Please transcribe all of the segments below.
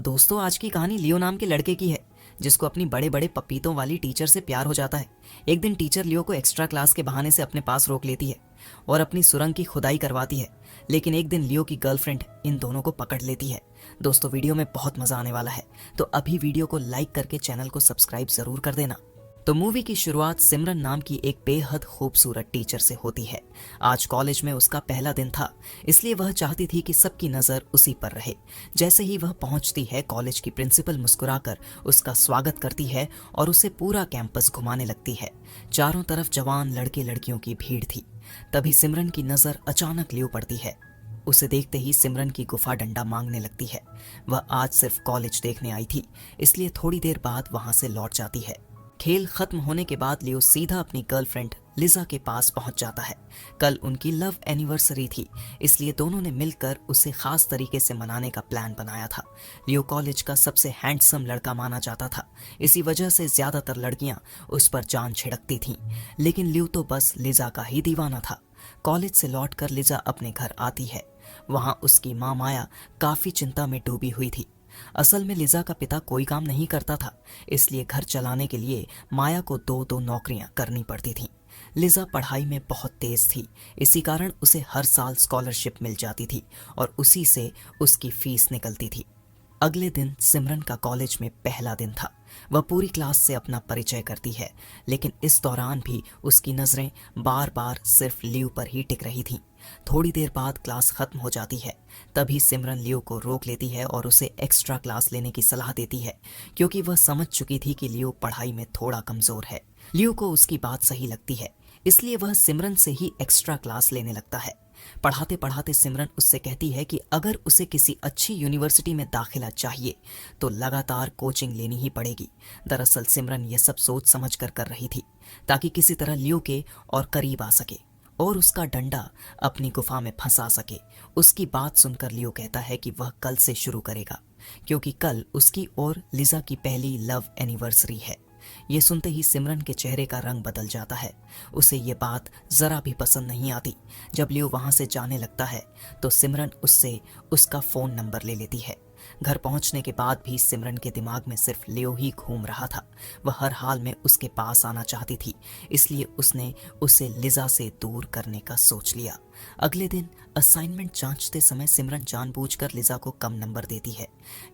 दोस्तों, आज की कहानी लियो नाम के लड़के की है जिसको अपनी बड़े बड़े पपीतों वाली टीचर से प्यार हो जाता है। एक दिन टीचर लियो को एक्स्ट्रा क्लास के बहाने से अपने पास रोक लेती है और अपनी सुरंग की खुदाई करवाती है। लेकिन एक दिन लियो की गर्लफ्रेंड इन दोनों को पकड़ लेती है। दोस्तों, वीडियो में बहुत मजा आने वाला है, तो अभी वीडियो को लाइक करके चैनल को सब्सक्राइब जरूर कर देना। तो मूवी की शुरुआत सिमरन नाम की एक बेहद खूबसूरत टीचर से होती है। आज कॉलेज में उसका पहला दिन था, इसलिए वह चाहती थी कि सबकी नजर उसी पर रहे। जैसे ही वह पहुंचती है, कॉलेज की प्रिंसिपल मुस्कुराकर उसका स्वागत करती है और उसे पूरा कैंपस घुमाने लगती है। चारों तरफ जवान लड़के लड़कियों की भीड़ थी। तभी सिमरन की नजर अचानक लियो पड़ती है। उसे देखते ही सिमरन की गुफा डंडा मांगने लगती है। वह आज सिर्फ कॉलेज देखने आई थी, इसलिए थोड़ी देर बाद वहां से लौट जाती है। खेल खत्म होने के बाद लियो सीधा अपनी गर्लफ्रेंड लिजा के पास पहुंच जाता है। कल उनकी लव एनिवर्सरी थी, इसलिए दोनों ने मिलकर उसे खास तरीके से मनाने का प्लान बनाया था। लियो कॉलेज का सबसे हैंडसम लड़का माना जाता था, इसी वजह से ज्यादातर लड़कियां उस पर जान छिड़कती थीं। लेकिन लियो तो बस लिजा का ही दीवाना था। कॉलेज से लौटकर लिजा अपने घर आती है। वहां उसकी माँ माया काफी चिंता में डूबी हुई थी। असल में लिजा का पिता कोई काम नहीं करता था, इसलिए घर चलाने के लिए माया को दो दो नौकरियां करनी पड़ती थीं। लिजा पढ़ाई में बहुत तेज थी, इसी कारण उसे हर साल स्कॉलरशिप मिल जाती थी और उसी से उसकी फीस निकलती थी। अगले दिन सिमरन का कॉलेज में पहला दिन था। वह पूरी क्लास से अपना परिचय करती है, लेकिन इस दौरान भी उसकी नजरें बार बार सिर्फ लियो पर ही टिक रही थीं। थोड़ी देर बाद क्लास खत्म हो जाती है। तभी सिमरन लियो को रोक लेती है और उसे एक्स्ट्रा क्लास लेने की सलाह देती है, क्योंकि वह समझ चुकी थी कि लियो पढ़ाई में थोड़ा कमजोर है। लियो को उसकी बात सही लगती है, इसलिए वह सिमरन से ही एक्स्ट्रा क्लास लेने लगता है। पढ़ाते पढ़ाते सिमरन उससे कहती है कि अगर उसे किसी अच्छी यूनिवर्सिटी में दाखिला चाहिए तो लगातार कोचिंग लेनी ही पड़ेगी। दरअसल सिमरन यह सब सोच समझ कर रही थी, ताकि किसी तरह लियो के और करीब आ सके और उसका डंडा अपनी गुफा में फंसा सके। उसकी बात सुनकर लियो कहता है कि वह कल से शुरू करेगा, क्योंकि कल उसकी और लिजा की पहली लव एनिवर्सरी है। ये सुनते ही सिमरन के चेहरे का रंग बदल जाता है। उसे ये बात जरा भी पसंद नहीं आती। जब लियो वहां से जाने लगता है तो सिमरन उससे उसका फोन नंबर ले लेती है। घर पहुंचने के बाद भी सिमरन के दिमाग में सिर्फ लियो ही घूम रहा था। वह हर हाल में उसके पास आना चाहती थी, इसलिए उसने उसे लिजा से दूर करने का सोच लिया। अगले दिन असाइनमेंट जांचते समय सिमरन जानबूझकर लिजा को कम नंबर देती है,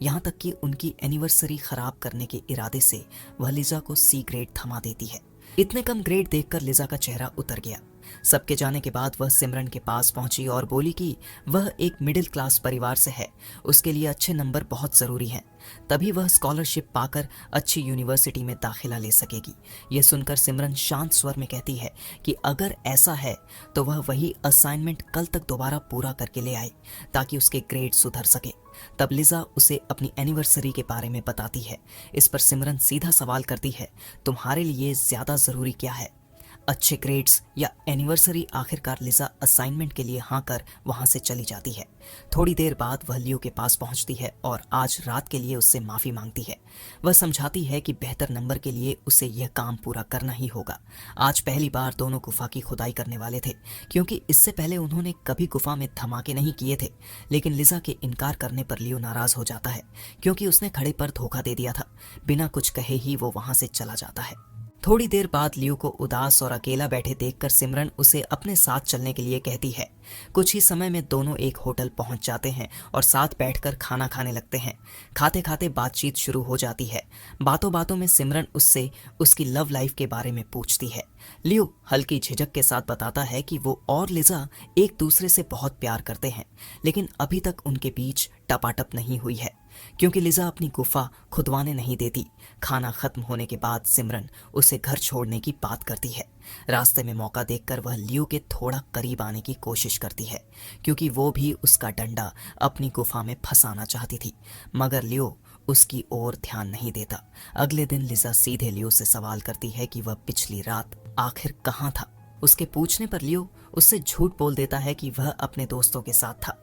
यहाँ तक कि उनकी एनिवर्सरी खराब करने के इरादे से वह लिजा को सी ग्रेड थमा देती है। इतने कम ग्रेड देखकर लिजा का चेहरा उतर गया। सबके जाने के बाद वह सिमरन के पास पहुंची और बोली कि वह एक मिडिल क्लास परिवार से है, उसके लिए अच्छे नंबर बहुत जरूरी हैं, तभी वह स्कॉलरशिप पाकर अच्छी यूनिवर्सिटी में दाखिला ले सकेगी। यह सुनकर सिमरन शांत स्वर में कहती है कि अगर ऐसा है तो वह वही असाइनमेंट कल तक दोबारा पूरा करके ले आए, ताकि उसके ग्रेड सुधर सके। तब लिजा उसे अपनी एनिवर्सरी के बारे में बताती है। इस पर सिमरन सीधा सवाल करती है, तुम्हारे लिए ज्यादा जरूरी क्या है, अच्छे ग्रेड्स या एनिवर्सरी? आखिरकार लिजा असाइनमेंट के लिए हाँ कर वहां से चली जाती है। थोड़ी देर बाद वह लियो के पास पहुंचती है और आज रात के लिए उससे माफी मांगती है। वह समझाती है कि बेहतर नंबर के लिए उसे यह काम पूरा करना ही होगा। आज पहली बार दोनों गुफा की खुदाई करने वाले थे, क्योंकि इससे पहले उन्होंने कभी गुफा में धमाके नहीं किए थे। लेकिन लिजा के इनकार करने पर लियो नाराज हो जाता है, क्योंकि उसने खड़े पर धोखा दे दिया था। बिना कुछ कहे ही वो वहां से चला जाता है। थोड़ी देर बाद लियो को उदास और अकेला बैठे देखकर सिमरन उसे अपने साथ चलने के लिए कहती है। कुछ ही समय में दोनों एक होटल पहुंच जाते हैं और साथ बैठकर खाना खाने लगते हैं। खाते खाते बातचीत शुरू हो जाती है। बातों बातों में सिमरन उससे उसकी लव लाइफ के बारे में पूछती है। लियो हल्की झिझक के साथ बताता है कि वो और लिजा एक दूसरे से बहुत प्यार करते हैं, लेकिन अभी तक उनके बीच टपाटप नहीं हुई है, क्योंकि लिजा अपनी गुफा खुदवाने नहीं देती। खाना खत्म होने के बाद सिमरन उसे घर छोड़ने की बात करती है। रास्ते में मौका देखकर वह लियो के थोड़ा करीब आने की कोशिश करती है, क्योंकि वो भी उसका डंडा अपनी गुफा में फंसाना चाहती थी, मगर लियो उसकी ओर ध्यान नहीं देता। अगले दिन लिजा सीधे लियो से सवाल करती है कि वह पिछली रात आखिर कहाँ था। उसके पूछने पर लियो उससे झूठ बोल देता है कि वह अपने दोस्तों के साथ था।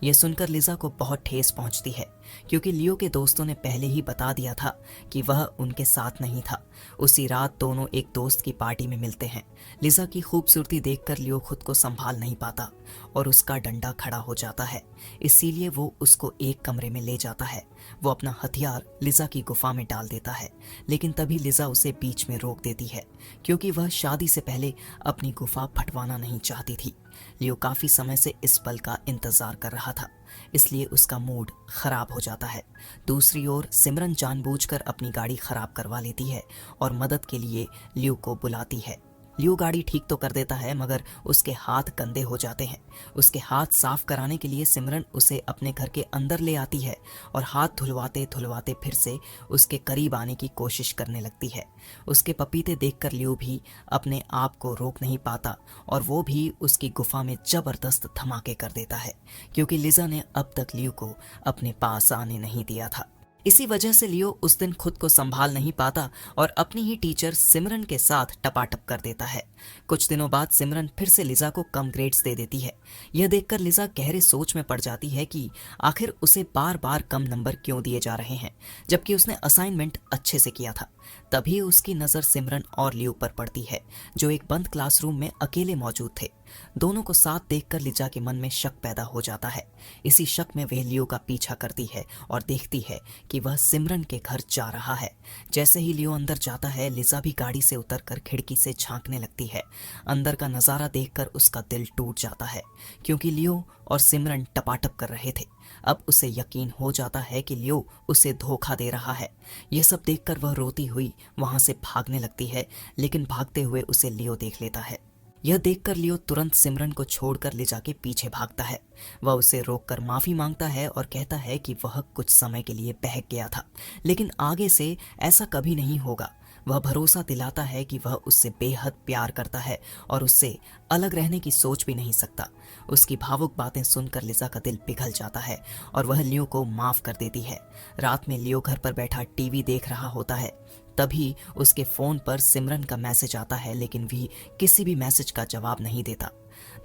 यह सुनकर लिजा को बहुत ठेस पहुंचती है, क्योंकि लियो के दोस्तों ने पहले ही बता दिया था कि वह उनके साथ नहीं था। उसी रात दोनों एक दोस्त की पार्टी में मिलते हैं। लिजा की खूबसूरती देखकर लियो खुद को संभाल नहीं पाता और उसका डंडा खड़ा हो जाता है। इसीलिए वो उसको एक कमरे में ले जाता है। वो अपना हथियार लिजा की गुफा में डाल देता है, लेकिन तभी लिजा उसे बीच में रोक देती है, क्योंकि वह शादी से पहले अपनी गुफा फटवाना नहीं चाहती थी। लियो काफी समय से इस पल का इंतजार कर रहा था, इसलिए उसका मूड खराब हो जाता है। दूसरी ओर सिमरन जानबूझकर अपनी गाड़ी खराब करवा लेती है और मदद के लिए लियो को बुलाती है। लियो गाड़ी ठीक तो कर देता है, मगर उसके हाथ गंदे हो जाते हैं। उसके हाथ साफ कराने के लिए सिमरन उसे अपने घर के अंदर ले आती है और हाथ धुलवाते धुलवाते फिर से उसके करीब आने की कोशिश करने लगती है। उसके पपीते देखकर लियो भी अपने आप को रोक नहीं पाता और वो भी उसकी गुफा में जबरदस्त धमाके कर देता है, क्योंकि लिजा ने अब तक लियो को अपने पास आने नहीं दिया था। इसी वजह से लियो उस दिन खुद को संभाल नहीं पाता और अपनी ही टीचर सिमरन के साथ टपाटप कर देता है। कुछ दिनों बाद सिमरन फिर से लिजा को कम ग्रेड्स दे देती है। यह देखकर लिजा गहरे सोच में पड़ जाती है कि आखिर उसे बार बार कम नंबर क्यों दिए जा रहे हैं, जबकि उसने असाइनमेंट अच्छे से किया था। तभी उसकी नजर सिमरन और लियो पर पड़ती है, जो एक बंद क्लासरूम में अकेले मौजूद थे। दोनों को साथ देखकर लिजा के मन में शक पैदा हो जाता है। इसी शक में वह लियो का पीछा करती है और देखती है कि वह सिमरन के घर जा रहा है। जैसे ही लियो अंदर जाता है, लिजा भी गाड़ी से उतरकर खिड़की से झांकने लगती है। अंदर का नजारा देखकर उसका दिल टूट जाता है, क्योंकि लियो और सिमरन टपाटप कर रहे थे। अब उसे यकीन हो जाता है कि लियो उसे धोखा दे रहा है। यह सब देखकर वह रोती हुई वहां से भागने लगती है, लेकिन भागते हुए उसे लियो देख लेता है। यह देखकर लियो तुरंत सिमरन को छोड़कर लिजा के पीछे भागता है। वह उसे रोककर माफी मांगता है और कहता है कि वह कुछ समय के लिए बहक गया था, लेकिन आगे से ऐसा कभी नहीं होगा। वह भरोसा दिलाता है कि वह उससे बेहद प्यार करता है और उससे अलग रहने की सोच भी नहीं सकता। उसकी भावुक बातें सुनकर लिजा का दिल पिघल जाता है और वह लियो को माफ कर देती है। रात में लियो घर पर बैठा टीवी देख रहा होता है। तभी उसके फोन पर सिमरन का मैसेज आता है, लेकिन वह किसी भी मैसेज का जवाब नहीं देता।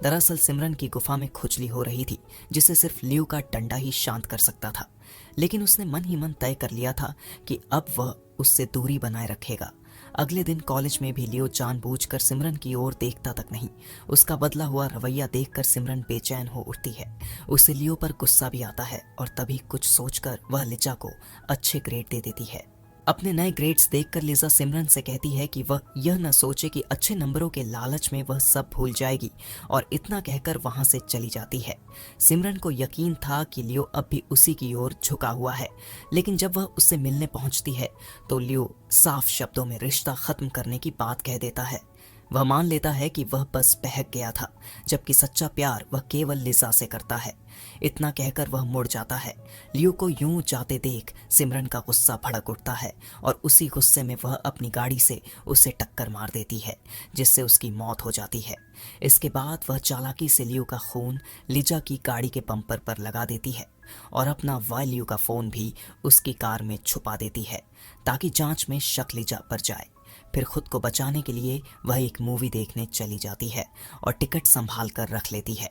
दरअसल सिमरन की गुफा में खुजली हो रही थी, जिसे सिर्फ लियो का डंडा ही शांत कर सकता था। लेकिन उसने मन ही मन तय कर लिया था कि अब वह उससे दूरी बनाए रखेगा। अगले दिन कॉलेज में भी लियो जानबूझकर सिमरन की ओर देखता तक नहीं। उसका बदला हुआ रवैया देखकर सिमरन बेचैन हो उठती है। उसे लियो पर गुस्सा भी आता है और तभी कुछ सोचकर वह लिजा को अच्छे ग्रेड दे देती है। अपने नए ग्रेड्स देखकर लिजा सिमरन से कहती है कि वह यह न सोचे कि अच्छे नंबरों के लालच में वह सब भूल जाएगी, और इतना कहकर वहां से चली जाती है। सिमरन को यकीन था कि लियो अब भी उसी की ओर झुका हुआ है, लेकिन जब वह उससे मिलने पहुंचती है तो लियो साफ शब्दों में रिश्ता खत्म करने की बात कह देता है। वह मान लेता है कि वह बस बहक गया था, जबकि सच्चा प्यार वह केवल लिजा से करता है। इतना कहकर वह मुड़ जाता है। लियो को यूं जाते देख सिमरन का गुस्सा भड़क उठता है और उसी गुस्से में वह अपनी गाड़ी से उसे टक्कर मार देती है, जिससे उसकी मौत हो जाती है। इसके बाद वह चालाकी से लियो का खून लिजा की गाड़ी के बम्पर पर लगा देती है और अपना लियो का फोन भी उसकी कार में छुपा देती है, ताकि जांच में शक लिजा पर जाए। फिर खुद को बचाने के लिए वह एक मूवी देखने चली जाती है और टिकट संभाल कर रख लेती है,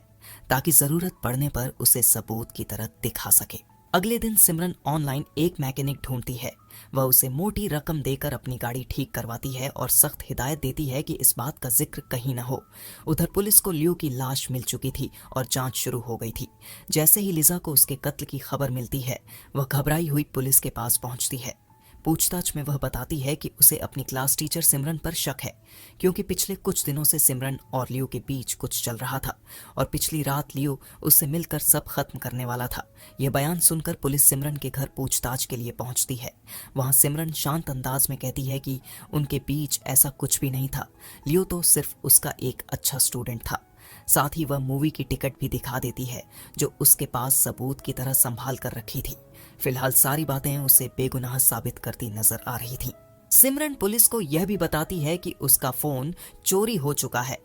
ताकि जरूरत पड़ने पर उसे सबूत की तरह दिखा सके। अगले दिन सिमरन ऑनलाइन एक मैकेनिक ढूंढती है। वह उसे मोटी रकम देकर अपनी गाड़ी ठीक करवाती है और सख्त हिदायत देती है कि इस बात का जिक्र कहीं न हो। उधर पुलिस को लियो की लाश मिल चुकी थी और जांच शुरू हो गई थी। जैसे ही लिजा को उसके कत्ल की खबर मिलती है, वह घबराई हुई पुलिस के पास पहुंचती है। पूछताछ में वह बताती है कि उसे अपनी क्लास टीचर सिमरन पर शक है, क्योंकि पिछले कुछ दिनों से सिमरन और लियो के बीच कुछ चल रहा था और पिछली रात लियो उससे मिलकर सब खत्म करने वाला था। यह बयान सुनकर पुलिस सिमरन के घर पूछताछ के लिए पहुंचती है। वहां सिमरन शांत अंदाज में कहती है कि उनके बीच ऐसा कुछ भी नहीं था। लियो तो सिर्फ उसका एक अच्छा स्टूडेंट था। साथ ही वह मूवी की टिकट भी दिखा देती है, जो उसके पास सबूत की तरह संभाल कर रखी थी। फिलहाल सारी बातें उसे बेगुनाह साबित करती नजर आ रही थी। सिमरन पुलिस को यह भी बताती है कि उसका फोन चोरी हो चुका है।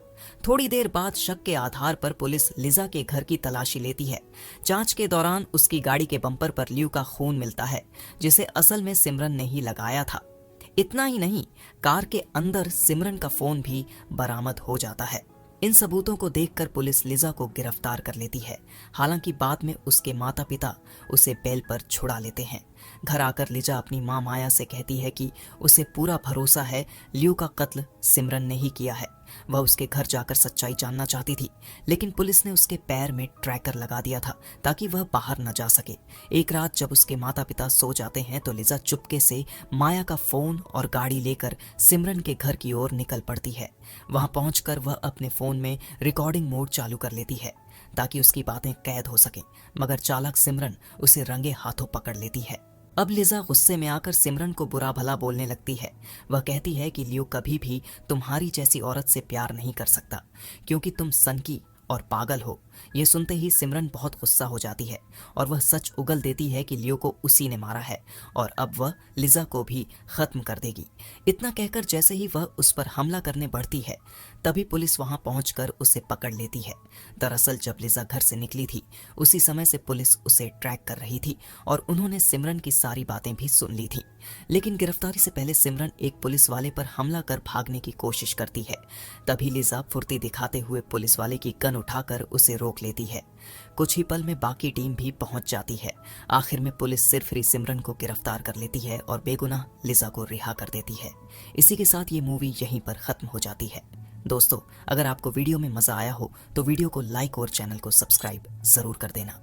थोड़ी देर बाद शक के आधार पर पुलिस लिजा के घर की तलाशी लेती है। जांच के दौरान उसकी गाड़ी के बम्पर पर लियो का खून मिलता है, जिसे असल में सिमरन ने ही लगाया था। इतना ही नहीं, कार के अंदर सिमरन का फोन भी बरामद हो जाता है। इन सबूतों को देखकर पुलिस लिजा को गिरफ्तार कर लेती है। हालांकि बाद में उसके माता पिता उसे बेल पर छुड़ा लेते हैं। घर आकर लिजा अपनी मां माया से कहती है कि उसे पूरा भरोसा है लियो का कत्ल सिमरन ने ही किया है। वह उसके घर जाकर सच्चाई जानना चाहती थी, लेकिन पुलिस ने उसके पैर में ट्रैकर लगा दिया था ताकि वह बाहर न जा सके। एक रात जब उसके माता पिता सो जाते हैं तो लिजा चुपके से माया का फोन और गाड़ी लेकर सिमरन के घर की ओर निकल पड़ती है। वहां पहुंचकर वह अपने फोन में रिकॉर्डिंग मोड चालू कर लेती है ताकि उसकी बातें कैद हो सकें, मगर चालाक सिमरन उसे रंगे हाथों पकड़ लेती है। अब लिजा गुस्से में आकर सिमरन को बुरा भला बोलने लगती है। वह कहती है कि लियो कभी भी तुम्हारी जैसी औरत से प्यार नहीं कर सकता क्योंकि तुम सनकी और पागल हो। यह सुनते ही सिमरन बहुत गुस्सा हो जाती है और वह सच उगल देती है कि लियो को उसी ने मारा है और अब वह लिजा को भी खत्म कर देगी। इतना कहकर जैसे ही वह उस पर हमला करने बढ़ती है तभी पुलिस वहां पहुंचकर उसे पकड़ लेती है। दरअसल जब लिजा घर से निकली थी उसी समय से पुलिस उसे ट्रैक कर रही थी और उन्होंने सिमरन की सारी बातें भी सुन ली थी। लेकिन गिरफ्तारी से पहले सिमरन एक पुलिस वाले पर हमला कर भागने की कोशिश करती है। तभी लिजा फुर्ती दिखाते हुए पुलिस वाले की गन उठाकर उसे रोक लेती है। कुछ ही पल में बाकी टीम भी पहुंच जाती है। आखिर में पुलिस सिर्फ ही सिमरन को गिरफ्तार कर लेती है और बेगुनाह लिजा को रिहा कर देती है। इसी के साथ ये मूवी यहीं पर खत्म हो जाती है। दोस्तों, अगर आपको वीडियो में मजा आया हो तो वीडियो को लाइक और चैनल को सब्सक्राइब जरूर कर देना।